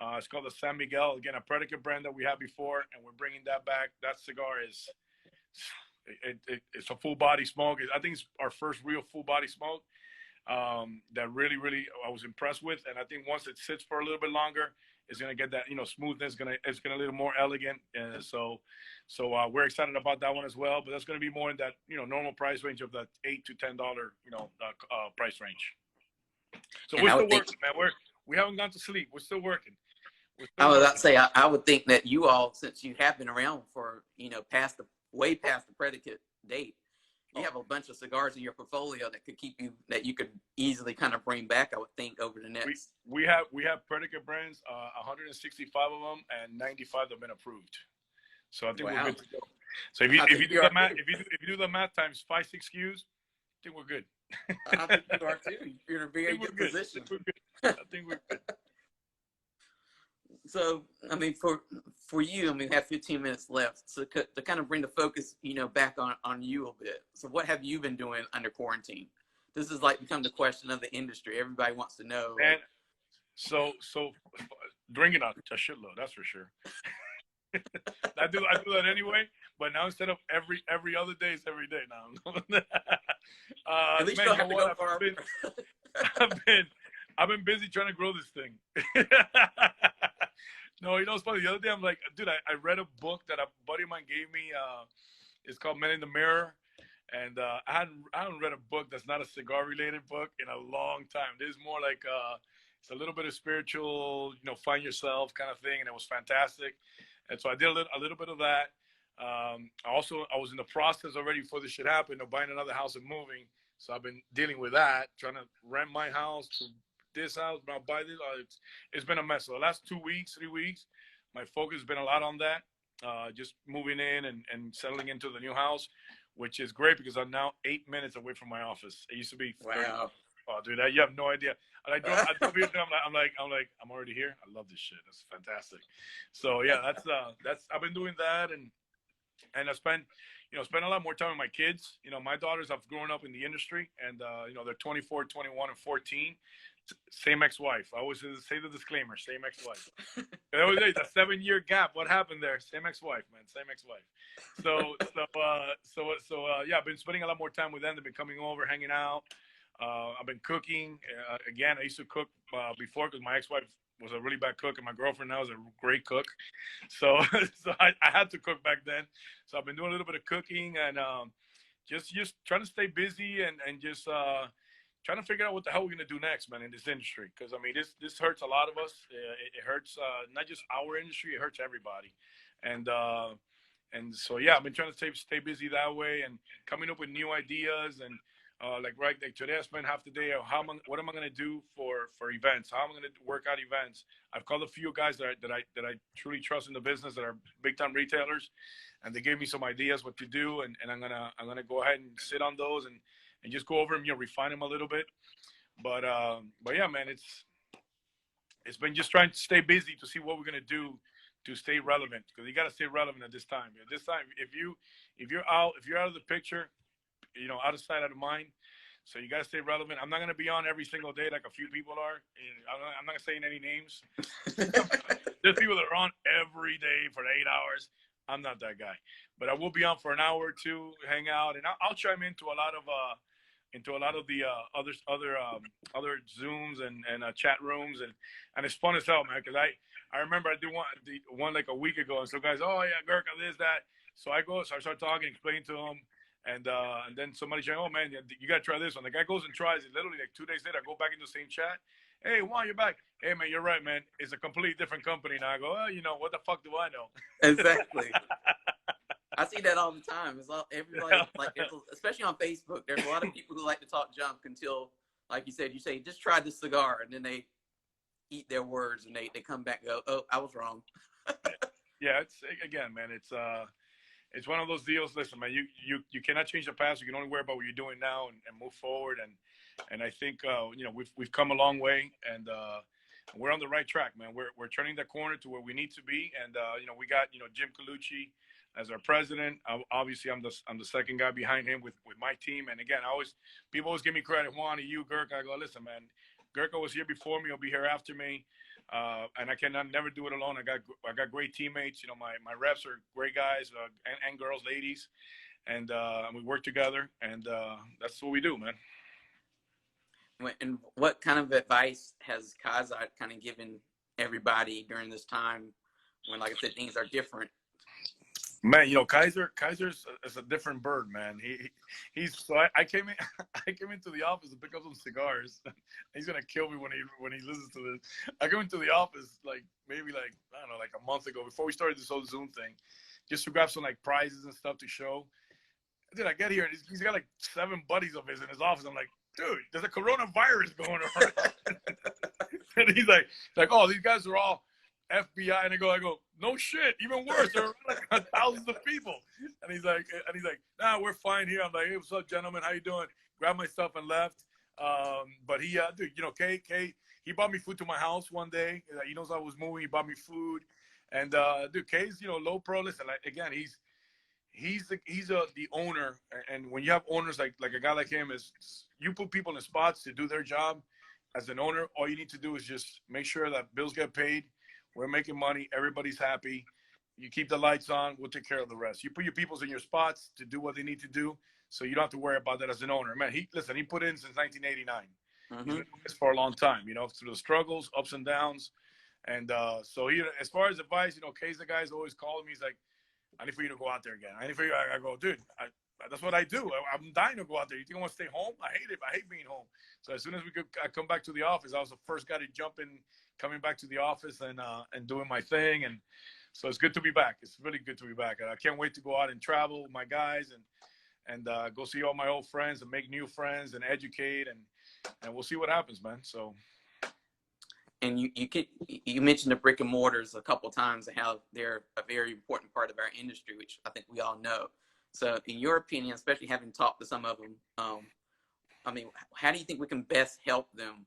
It's called the San Miguel, again, a predicate brand that we had before, and we're bringing that back. That cigar it's a full body smoke. I think it's our first real full body smoke that really, really I was impressed with. And I think once it sits for a little bit longer, it's gonna get that smoothness. It's gonna a little more elegant. So we're excited about that one as well. But that's gonna be more in that normal price range of that $8 to $10 price range. So And we're I still would think working, man. We haven't gone to sleep. We're still working. We're I still would working. say I would think that you all, since you have been around for way past the predicate date, you have a bunch of cigars in your portfolio that you could easily kind of bring back. I would think over the next. We have predicate brands, 165 of them, and 95 have been approved. So I think we're good to go. So if you do the math, if you do the math times 5-6 SKUs, I think we're good. I think you are too. You're in a very good position. I think we're good. So, I mean, for you, I mean, we have 15 minutes left. So to kind of bring the focus, back on you a bit. So what have you been doing under quarantine? This is like become the question of the industry. Everybody wants to know. Man, so drinking a shitload, that's for sure. I do that anyway, but now instead of every other day, it's every day now. At least you don't have to go far. I've been busy trying to grow this thing. No, it's funny. The other day, I'm like, dude, I read a book that a buddy of mine gave me. It's called Men in the Mirror, and I hadn't read a book that's not a cigar related book in a long time. This is more like it's a little bit of spiritual, find yourself kind of thing, and it was fantastic. And so I did a little bit of that. I was in the process already before this shit happened of buying another house and moving. So I've been dealing with that, trying to rent my house to this house, but I'll buy this. It's been a mess. So the last 3 weeks, my focus has been a lot on that. Just moving in and settling into the new house, which is great because I'm now 8 minutes away from my office. It used to be 30. Wow. Oh, dude, you have no idea. And I drove here. I'm already here. I love this shit. That's fantastic. So yeah, that's I've been doing that and I spend a lot more time with my kids. My daughters have grown up in the industry and they're 24, 21, and 14. Same ex-wife. I always say the disclaimer, same ex-wife. It's a 7-year gap. What happened there? Same ex-wife, man. Same ex-wife. So yeah, I've been spending a lot more time with them. They've been coming over, hanging out. I've been cooking. Again, I used to cook before because my ex-wife was a really bad cook and my girlfriend now is a great cook. So I had to cook back then. So I've been doing a little bit of cooking and just trying to stay busy and just trying to figure out what the hell we're going to do next, man, in this industry. Because, I mean, this hurts a lot of us. It hurts not just our industry, it hurts everybody. And so, yeah, I've been trying to stay busy that way and coming up with new ideas. And like today I spent half the day on what am I going to do for events? How am I going to work out events? I've called a few guys that I truly trust in the business that are big-time retailers. And they gave me some ideas what to do. And I'm gonna go ahead and sit on those and just go over them, refine them a little bit. But yeah, man, it's been just trying to stay busy to see what we're gonna do to stay relevant, because you got to stay relevant at this time. At this time, if you're out of the picture, you know, out of sight, out of mind. So you got to stay relevant. I'm not gonna be on every single day like a few people are. I'm not saying any names. There's people that are on every day for 8 hours. I'm not that guy, but I will be on for an hour or two, hang out, and I'll chime into a lot of the other Zooms and chat rooms, and it's fun as hell, man. Because I remember I did one like a week ago, and so guys, oh yeah, Gurkha, this that. So I start talking, explain to them, and then somebody saying, oh man, you gotta try this one. The guy goes and tries it. Literally like 2 days later, I go back into the same chat. Hey, Juan, you're back. Hey man, you're right, man. It's a completely different company now. I go, oh, you know, what the fuck do I know? Exactly. I see that all the time. It's all everybody like, especially on Facebook. There's a lot of people who like to talk junk until, like you say, just try this cigar, and then they eat their words and they come back and go, oh, I was wrong. Yeah, it's again, man. It's one of those deals. Listen, man, you cannot change the past. You can only worry about what you're doing now and move forward. And I think you know, we've come a long way, and we're on the right track, man. We're turning the corner to where we need to be, and you know, we got, you know, Jim Colucci as our president. Obviously, I'm the second guy behind him with my team. And again, people always give me credit, Juan, to you, Gurkha. I go, listen, man, Gurkha was here before me. He'll be here after me. And I cannot never do it alone. I got great teammates. You know, my reps are great guys, and girls, ladies, and we work together, and that's what we do, man. And what kind of advice has Kazat kind of given everybody during this time when, like I said, things are different? Man, you know, Kaiser's is a different bird, man. He's so I came in I came into the office to pick up some cigars. He's gonna kill me when he listens to this. I came into the office like maybe like, I don't know, like a month ago, before we started this whole Zoom thing, just to grab some like prizes and stuff to show. Dude, I get here and he's got like 7 buddies of his in his office. I'm like, dude, there's a coronavirus going around. And he's like, oh, these guys are all FBI, and I go, no shit, even worse. There are like thousands of people. And he's like, nah, we're fine here. I'm like, hey, what's up, gentlemen? How you doing? Grabbed my stuff and left. But he, dude, you know, K, he brought me food to my house one day. He knows I was moving. He bought me food, and dude, K's, you know, low pro. Listen, like, again, he's the owner, and when you have owners like a guy like him, is you put people in spots to do their job. As an owner, all you need to do is just make sure that bills get paid. We're making money. Everybody's happy. You keep the lights on. We'll take care of the rest. You put your peoples in your spots to do what they need to do, so you don't have to worry about that as an owner. Man, he put in since 1989. Mm-hmm. He's been doing this for a long time, you know, through the struggles, ups and downs. And so he, as far as advice, you know, K's the guy's always calling me. He's like, I need for you to go out there again. I need for you. I go, dude, that's what I do. I'm dying to go out there. You think I want to stay home? I hate it. I hate being home. So as soon as I come back to the office, I was the first guy to jump in, coming back to the office and doing my thing. And so it's good to be back. It's really good to be back. And I can't wait to go out and travel with my guys and go see all my old friends and make new friends and educate, and we'll see what happens, man. So. And you mentioned the brick and mortars a couple of times and how they're a very important part of our industry, which I think we all know. So in your opinion, especially having talked to some of them, I mean, how do you think we can best help them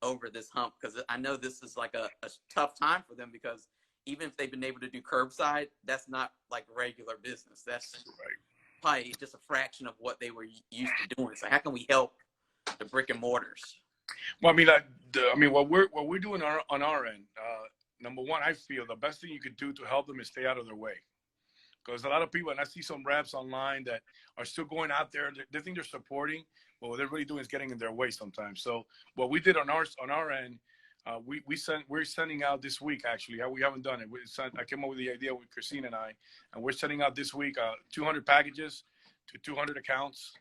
over this hump? Because I know this is like a tough time for them, because even if they've been able to do curbside, that's not like regular business. That's probably just a fraction of what they were used to doing. So how can we help the brick and mortars? Well, I mean, what we're doing on our end. Number one, I feel the best thing you could do to help them is stay out of their way, because a lot of people, and I see some reps online that are still going out there. They think they're supporting, but what they're really doing is getting in their way sometimes. So what we did on our end, we're sending out this week. Actually, we haven't done it. I came up with the idea with Christine and we're sending out this week 200 packages to 200 accounts.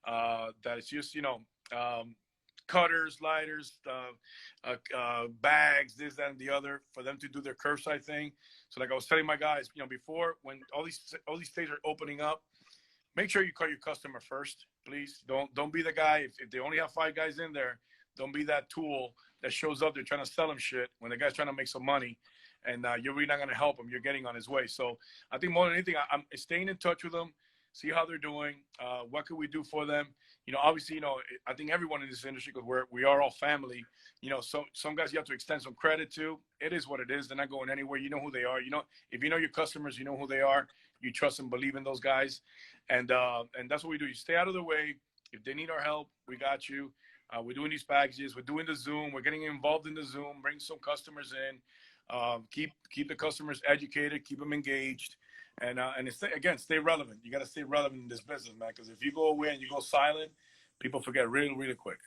That is just, you know. Cutters, lighters, bags, this, that, and the other, for them to do their curbside thing. So like I was telling my guys, you know, before, when all these states are opening up, make sure you call your customer first, please. Don't be the guy, if they only have 5 guys in there, don't be that tool that shows up there trying to sell them shit when the guy's trying to make some money, and you're really not going to help him. You're getting on his way. So I think more than anything, I'm staying in touch with them, see how they're doing. What could we do for them? Obviously, I think everyone in this industry, because we are all family. Some guys you have to extend some credit to. It is what it is. They're not going anywhere. You know who they are. If you know your customers, you know who they are. You trust and believe in those guys, and that's what we do. You stay out of the way. If they need our help, we got you. We're doing these packages. We're doing the Zoom. We're getting involved in the Zoom. Bring some customers in. Keep the customers educated. Keep them engaged. And stay relevant. You got to stay relevant in this business, man. Because if you go away and you go silent, people forget really, really quick.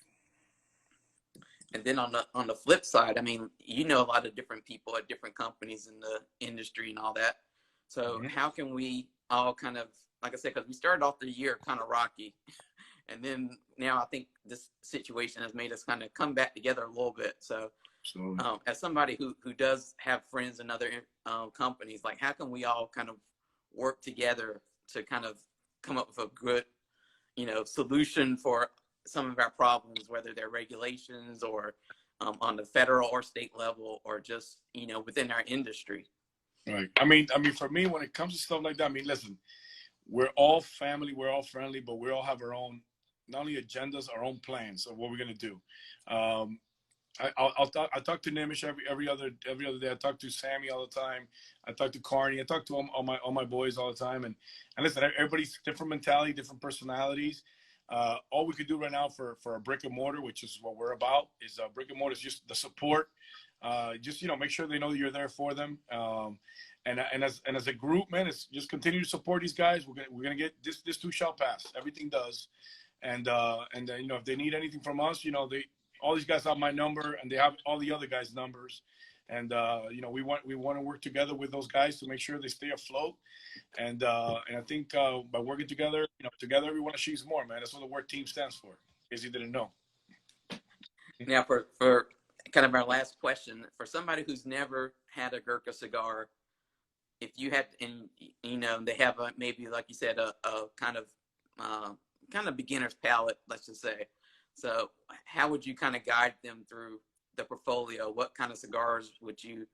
And then on the flip side, I mean, a lot of different people at different companies in the industry and all that. So how can we all kind of, like I said, because we started off the year kind of rocky, and then now I think this situation has made us kind of come back together a little bit. So as somebody who does have friends in other companies, like how can we all kind of work together to kind of come up with a good, solution for some of our problems, whether they're regulations or on the federal or state level, or just, within our industry. Right. I mean, for me, when it comes to stuff like that, I mean, listen, we're all family, we're all friendly, but we all have our own, not only agendas, our own plans of what we're going to do. I talk to Nimish every other day. I talk to Sammy all the time. I talk to Carney. I talk to all my boys all the time. And listen, everybody's different mentality, different personalities. All we could do right now for a brick and mortar, which is what we're about, is brick and mortar is just the support. Just make sure they know that you're there for them. And as a group, man, it's just continue to support these guys. We're gonna get this too shall pass. Everything does. And if they need anything from us, all these guys have my number, and they have all the other guys' numbers. And we want to work together with those guys to make sure they stay afloat. And I think by working together, together everyone achieves more, man. That's what the word team stands for. In case you didn't know. Now, for kind of our last question, for somebody who's never had a Gurkha cigar, if you had, and they have maybe, like you said, a kind of beginner's palate, let's just say. So how would you kind of guide them through the portfolio? What kind of cigars would you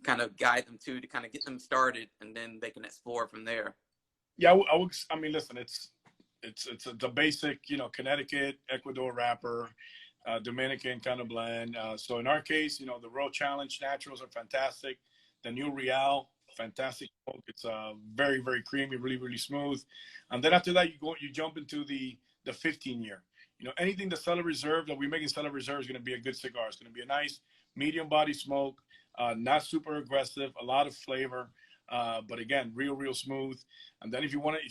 kind of guide them to kind of get them started, and then they can explore from there? Yeah, I mean, listen, it's the basic, Connecticut, Ecuador wrapper, Dominican kind of blend. So in our case, the Royal Challenge Naturals are fantastic. The new Real, fantastic. It's very, very creamy, really, really smooth. And then after that, you jump into the 15-year. Anything the Cellar Reserve that we make in Cellar Reserve is going to be a good cigar. It's going to be a nice medium body smoke, not super aggressive, a lot of flavor, but again, real smooth. And then if you want to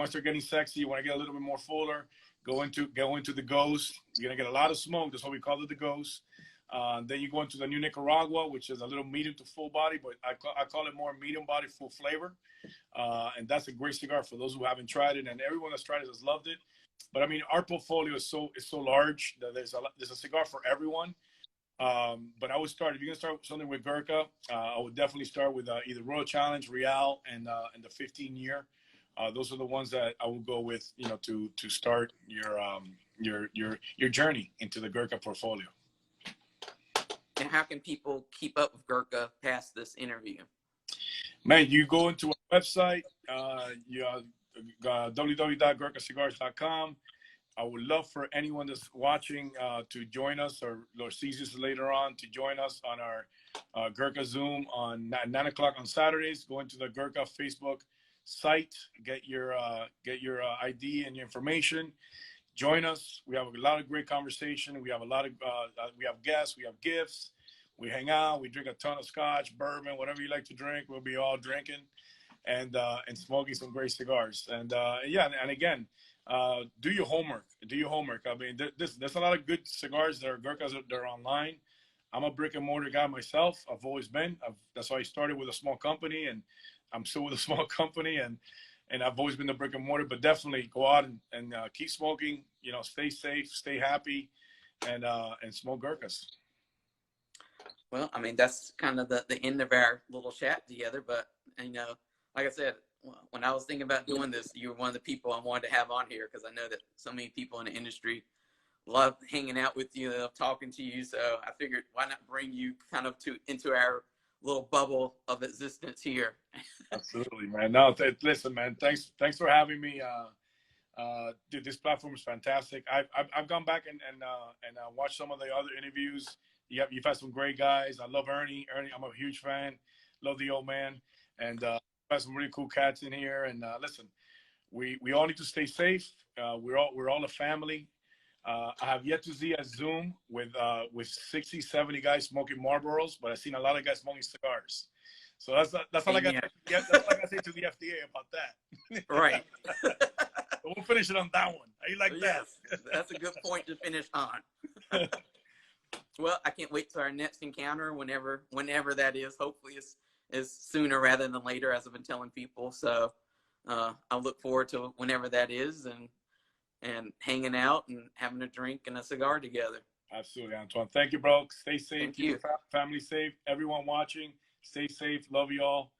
start getting sexy, you want to get a little bit more fuller, go into the Ghost. You're going to get a lot of smoke. That's why we call it the Ghost. Then you go into the new Nicaragua, which is a little medium to full body, but I call it more medium body, full flavor. And that's a great cigar for those who haven't tried it. And everyone that's tried it has loved it. But I mean, our portfolio is so large that there's a cigar for everyone. But I would start, if you're gonna start something with Gurkha, I would definitely start with either Royal Challenge, Real, and the 15-year. Those are the ones that I would go with, to start your journey into the Gurkha portfolio. And how can people keep up with Gurkha past this interview? Man, you go into our website, www.gurkhacigars.com. I would love for anyone that's watching to join us, or sees this later on, to join us on our Gurkha Zoom on 9 o'clock on Saturdays. Go into the Gurkha Facebook site, get your ID and your information. Join us. We have a lot of great conversation. We have we have guests. We have gifts. We hang out. We drink a ton of scotch, bourbon, whatever you like to drink. We'll be all drinking and smoking some great cigars. And again, do your homework. I mean, there's a lot of good cigars that are Gurkhas that are online. I'm a brick and mortar guy myself. I've always been. That's why I started with a small company, and I'm still with a small company, and I've always been the brick and mortar. But definitely go out and keep smoking. Stay safe, stay happy, and smoke Gurkhas. Well, I mean, that's kind of the end of our little chat together. But like I said, when I was thinking about doing this, you were one of the people I wanted to have on here, because I know that so many people in the industry love hanging out with you, love talking to you. So I figured, why not bring you kind of into our little bubble of existence here. Absolutely, man. No, listen, man. Thanks for having me. Dude, this platform is fantastic. I've gone back and watched some of the other interviews. You've had some great guys. I love Ernie. Ernie, I'm a huge fan. Love the old man, and had some really cool cats in here. And listen, we all need to stay safe. We're all a family. I have yet to see a Zoom with 60, 70 guys smoking Marlboros, but I've seen a lot of guys smoking cigars. So that's all I got. Yeah, that's all I got to say to the FDA about that. Right. We'll finish it on that one. How you like yes, that's a good point to finish on. Well, I can't wait to our next encounter, whenever that is. Hopefully, it's sooner rather than later, as I've been telling people. So I'll look forward to whenever that is, and hanging out and having a drink and a cigar together. Absolutely, Antoine. Thank you, bro. Stay safe. Thank Keep you. your family safe. Everyone watching, stay safe. Love you all.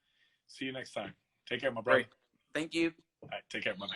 See you next time. Take care, my brother. Great. Thank you. All right, take care, brother.